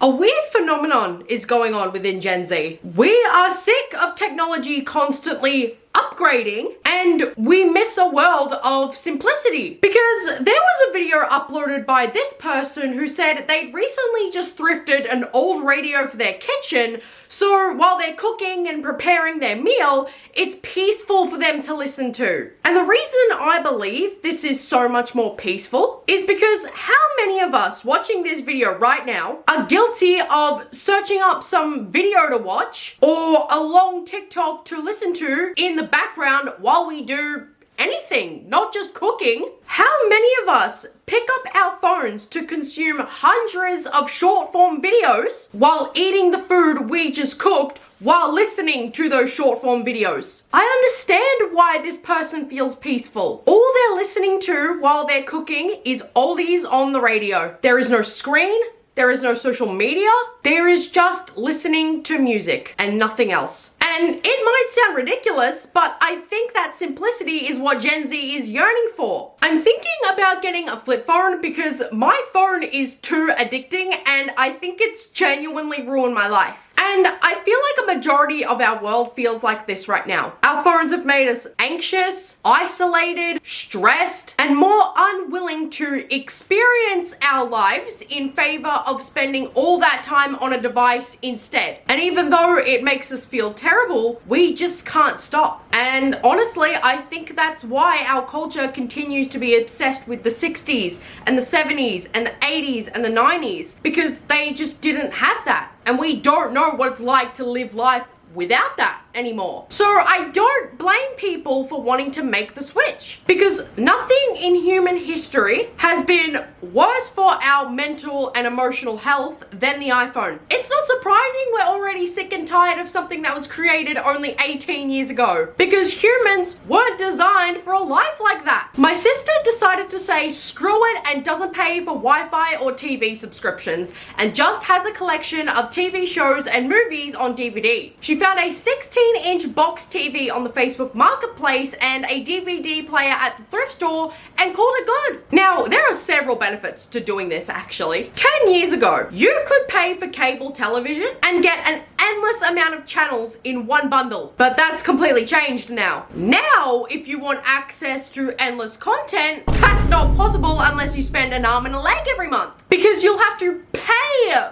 A weird phenomenon is going on within Gen Z. We are sick of technology constantly upgrading and we miss a world of simplicity, because there was a video uploaded by this person who said they'd recently just thrifted an old radio for their kitchen, so while they're cooking and preparing their meal, it's peaceful for them to listen to. And the reason I believe this is so much more peaceful is because how many of us watching this video right now are guilty of searching up some video to watch or a long TikTok to listen to in the background while we do anything, not just cooking? How many of us pick up our phones to consume hundreds of short form videos while eating the food we just cooked while listening to those short form videos? I understand why this person feels peaceful. All they're listening to while they're cooking is oldies on the radio. There is no screen, there is no social media, there is just listening to music and nothing else. And it might sound ridiculous, but I think that simplicity is what Gen Z is yearning for. I'm thinking about getting a flip phone because my phone is too addicting and I think it's genuinely ruined my life. And I feel like a majority of our world feels like this right now. Our phones have made us anxious, isolated, stressed, and more unwilling to experience our lives in favor of spending all that time on a device instead. And even though it makes us feel terrible, we just can't stop. And honestly, I think that's why our culture continues to be obsessed with the 60s and the 70s and the 80s and the 90s, because they just didn't have that. And we don't know what it's like to live life without that anymore. So I don't blame people for wanting to make the switch, because nothing in human history has been worse for our mental and emotional health than the iPhone. It's not surprising we're already sick and tired of something that was created only 18 years ago, because humans weren't designed for a life like that. My sister decided to say screw it and doesn't pay for Wi-Fi or TV subscriptions and just has a collection of TV shows and movies on DVD. She found a 16-inch box TV on the Facebook Marketplace and a DVD player at the thrift store and called it good. Now, there are several benefits to doing this actually. 10 years ago, you could pay for cable television and get an endless amount of channels in one bundle, but that's completely changed now. Now, if you want access to endless content, that's not possible unless you spend an arm and a leg every month, because you'll have to pay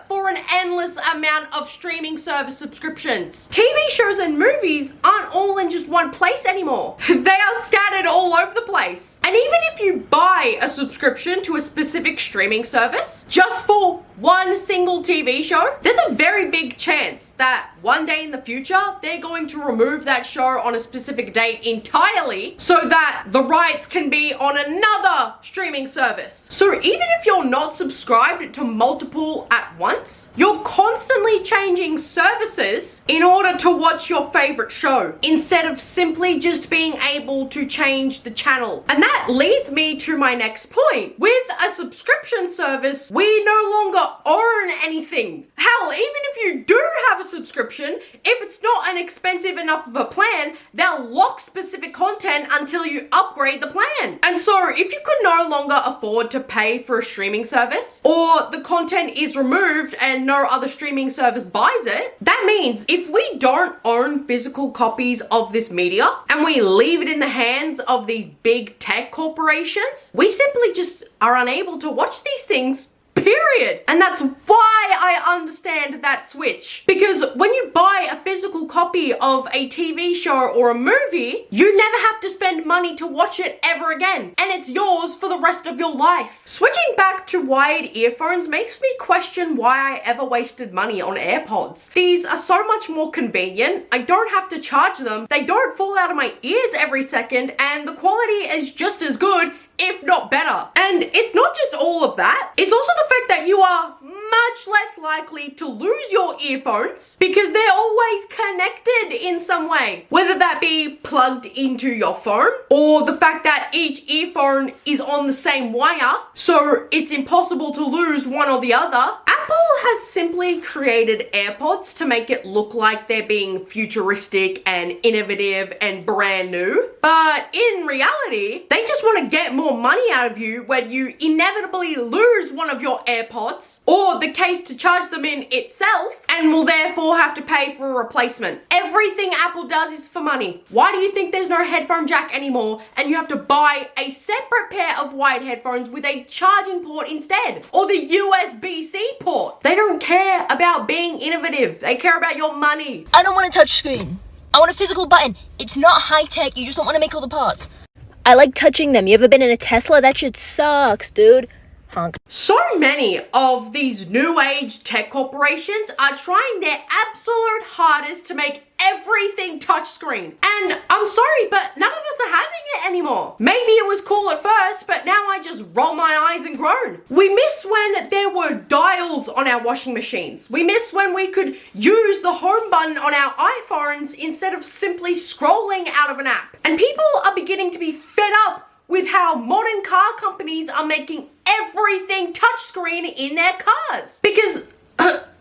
for an endless amount of streaming service subscriptions. TV shows and movies aren't all in just one place anymore. They are scattered all over the place. And even if you buy a subscription to a specific streaming service just for one single TV show, there's a very big chance that one day in the future, they're going to remove that show on a specific date entirely so that the rights can be on another streaming service. So even if you're not subscribed to multiple at once, you're constantly changing services in order to watch your favorite show instead of simply just being able to change the channel. And that leads me to my next point. With a subscription service, we no longer own anything. Hell, even if you do have a subscription, if it's not an expensive enough of a plan, they'll lock specific content until you upgrade the plan. And so if you could no longer afford to pay for a streaming service, or the content is removed and no other streaming service buys it, that means if we don't own physical copies of this media and we leave it in the hands of these big tech corporations, we simply just are unable to watch these things, period. And that's why I understand that switch. Because when you buy a physical copy of a TV show or a movie, you never have to spend money to watch it ever again. And it's yours for the rest of your life. Switching back to wired earphones makes me question why I ever wasted money on AirPods. These are so much more convenient. I don't have to charge them. They don't fall out of my ears every second, and the quality is just as good, if not better. And it's not just all of that, it's also the fact that you are much less likely to lose your earphones because they're always connected in some way, whether that be plugged into your phone or the fact that each earphone is on the same wire, so it's impossible to lose one or the other. Apple has simply created AirPods to make it look like they're being futuristic and innovative and brand new, but in reality, they just want to get more money out of you when you inevitably lose one of your AirPods, or afford the case to charge them in itself and will therefore have to pay for a replacement. Everything Apple does is for money. Why do you think there's no headphone jack anymore and you have to buy a separate pair of wired headphones with a charging port instead? Or the USB-C port? They don't care about being innovative. They care about your money. I don't want a touch screen. I want a physical button. It's not high-tech. You just don't want to make all the parts. I like touching them. You ever been in a Tesla? That shit sucks, dude. Honk. So many of these new age tech corporations are trying their absolute hardest to make everything touchscreen. And I'm sorry, but none of us are having it anymore. Maybe it was cool at first, but now I just roll my eyes and groan. We miss when there were dials on our washing machines. We miss when we could use the home button on our iPhones instead of simply scrolling out of an app. And people are beginning to be fed up with how modern car companies are making everything touchscreen in their cars. Because,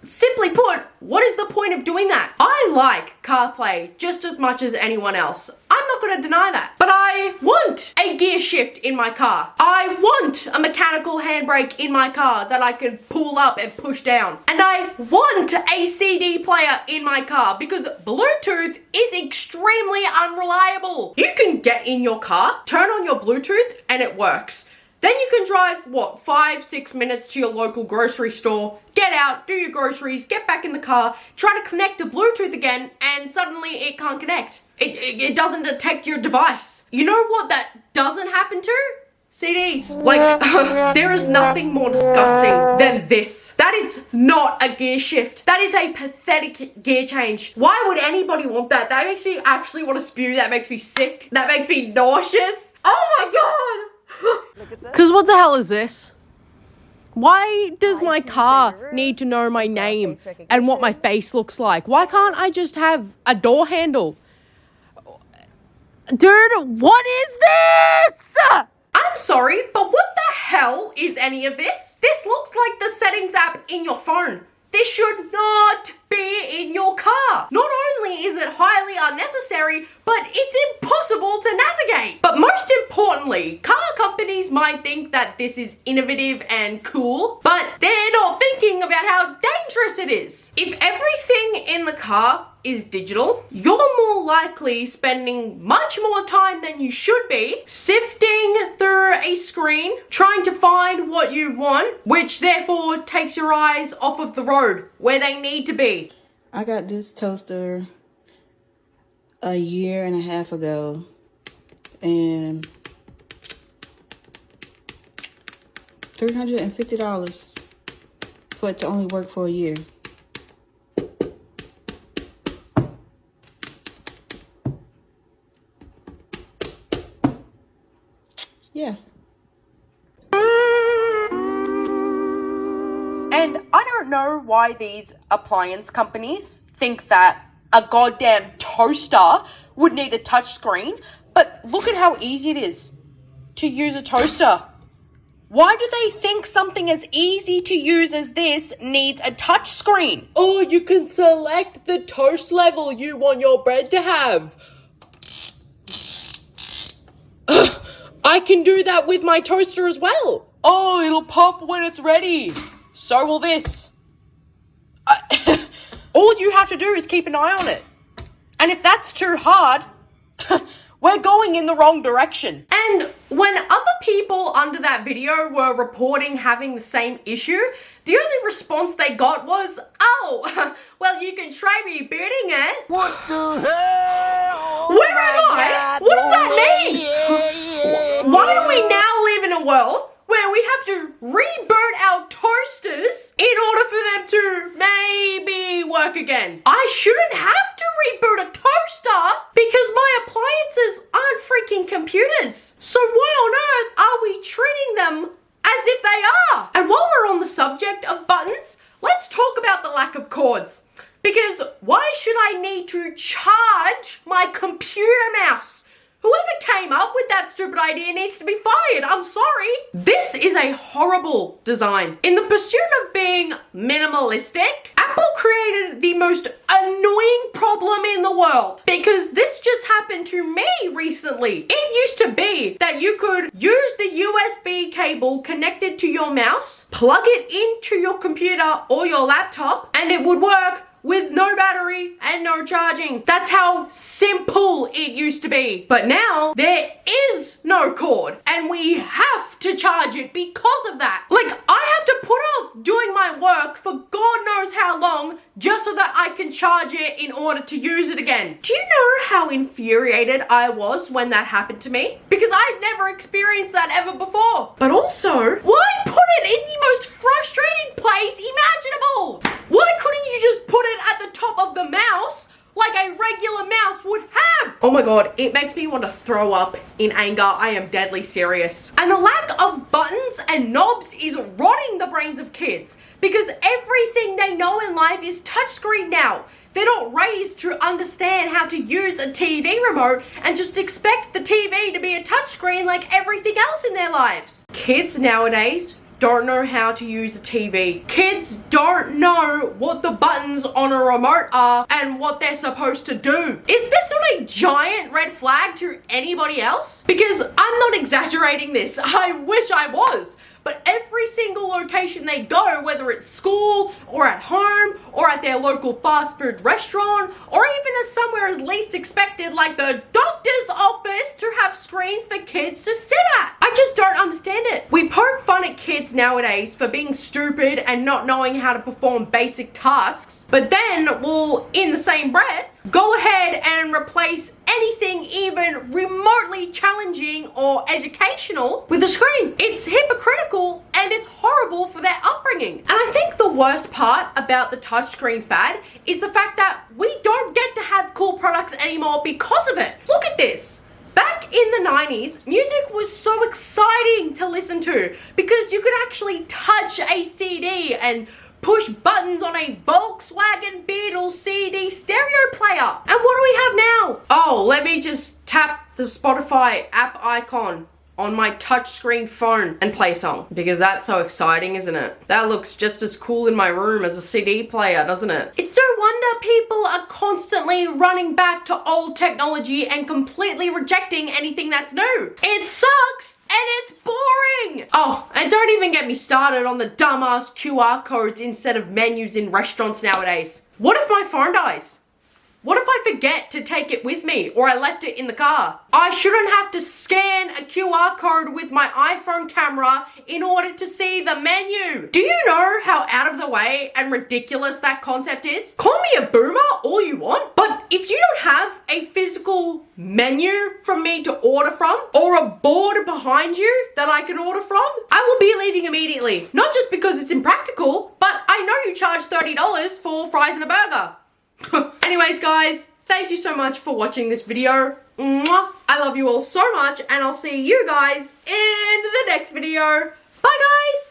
simply put, what is the point of doing that? I like CarPlay just as much as anyone else. I'm not gonna deny that. But I want a gear shift in my car. I want a mechanical handbrake in my car that I can pull up and push down. And I want a CD player in my car because Bluetooth is extremely unreliable. You can get in your car, turn on your Bluetooth, and it works. Then you can drive, 5-6 minutes to your local grocery store, get out, do your groceries, get back in the car, try to connect to Bluetooth again, and suddenly it can't connect. It doesn't detect your device. You know what that doesn't happen to? CDs. Like, there is nothing more disgusting than this. That is not a gear shift. That is a pathetic gear change. Why would anybody want that? That makes me actually want to spew. That makes me sick. That makes me nauseous. Oh my god! Because what the hell is this? Why does my car need to know my name and what my face looks like? Why can't I just have a door handle? Dude, what is this? I'm sorry, but what the hell is any of this? This looks like the settings app in your phone. This should not be in your car. Not only is it highly unnecessary, but it's impossible to navigate. But most importantly, car companies might think that this is innovative and cool, but they're not thinking about how dangerous it is. If everything in the car is digital, you're more likely spending much more time than you should be sifting through a screen, trying to find what you want, which therefore takes your eyes off of the road where they need to be. I got this toaster a year and a half ago, and $350 for it to only work for a year. Yeah. And I don't know why these appliance companies think that a goddamn toaster would need a touch screen, but look at how easy it is to use a toaster. Why do they think something as easy to use as this needs a touch screen? Oh, you can select the toast level you want your bread to have. I can do that with my toaster as well. Oh, it'll pop when it's ready. So will this. All you have to do is keep an eye on it. And if that's too hard, we're going in the wrong direction. And when other people under that video were reporting having the same issue, the only response they got was, oh, well, you can try rebooting it. What the hell? Where am I? What does that mean? Why do we now live in a world where we have to reboot our toasters in order for them to maybe work again? I shouldn't have to reboot a toaster because my appliances aren't freaking computers. So why on earth are we treating them as if they are? And while we're on the subject of buttons, let's talk about the lack of cords. Because why should I need to charge my computer mouse? Whoever came up with that stupid idea needs to be fired. I'm sorry. This is a horrible design. In the pursuit of being minimalistic, Apple Apple created the most annoying problem in the world because this just happened to me recently. It used to be that you could use the USB cable connected to your mouse, plug it into your computer or your laptop, and it would work with no battery and no charging. That's how simple it used to be. But now there is no cord and we have to charge it because of that. Like, I have to put off doing my work for God knows how long just so that I can charge it in order to use it again. Do you know how infuriated I was when that happened to me? Because I'd never experienced that ever before. But also, why put it in the most frustrating place imaginable? Why couldn't you just put it at the top of the mouse like a regular mouse would have? Oh my God, it makes me want to throw up in anger. I am deadly serious. And the lack of buttons and knobs is rotting the brains of kids because everything they know in life is touchscreen now. They're not raised to understand how to use a TV remote and just expect the TV to be a touchscreen like everything else in their lives. Kids nowadays don't know how to use a TV. Kids don't know what the buttons on a remote are and what they're supposed to do. Is this not a giant red flag to anybody else? Because I'm not exaggerating this. I wish I was. But every single location they go, whether it's school or at home or at their local fast food restaurant or even as somewhere as least expected like the doctor's office to have screens for kids to sit at. I just don't understand it. We poke fun at kids nowadays for being stupid and not knowing how to perform basic tasks, but then we'll, in the same breath, go ahead and replace anything even remotely challenging or educational with a screen. It's hypocritical and it's horrible for their upbringing. And I think the worst part about the touchscreen fad is the fact that we don't get to have cool products anymore because of it. Look at this. Back in the 90s, music was so exciting to listen to because you could actually touch a CD and push buttons on a Volkswagen Beetle CD stereo player. And what do we have now? Oh, let me just tap the Spotify app icon on my touchscreen phone and play a song. Because that's so exciting, isn't it? That looks just as cool in my room as a CD player, doesn't it? It's no wonder people are constantly running back to old technology and completely rejecting anything that's new. It sucks and it's boring. Oh, and don't even get me started on the dumbass QR codes instead of menus in restaurants nowadays. What if my phone dies? What if I forget to take it with me or I left it in the car? I shouldn't have to scan a QR code with my iPhone camera in order to see the menu. Do you know how out of the way and ridiculous that concept is? Call me a boomer all you want, but if you don't have a physical menu from me to order from or a board behind you that I can order from, I will be leaving immediately. Not just because it's impractical, but I know you charge $30 for fries and a burger. Anyways, guys, thank you so much for watching this video. Mwah. I love you all so much, and I'll see you guys in the next video. Bye, guys!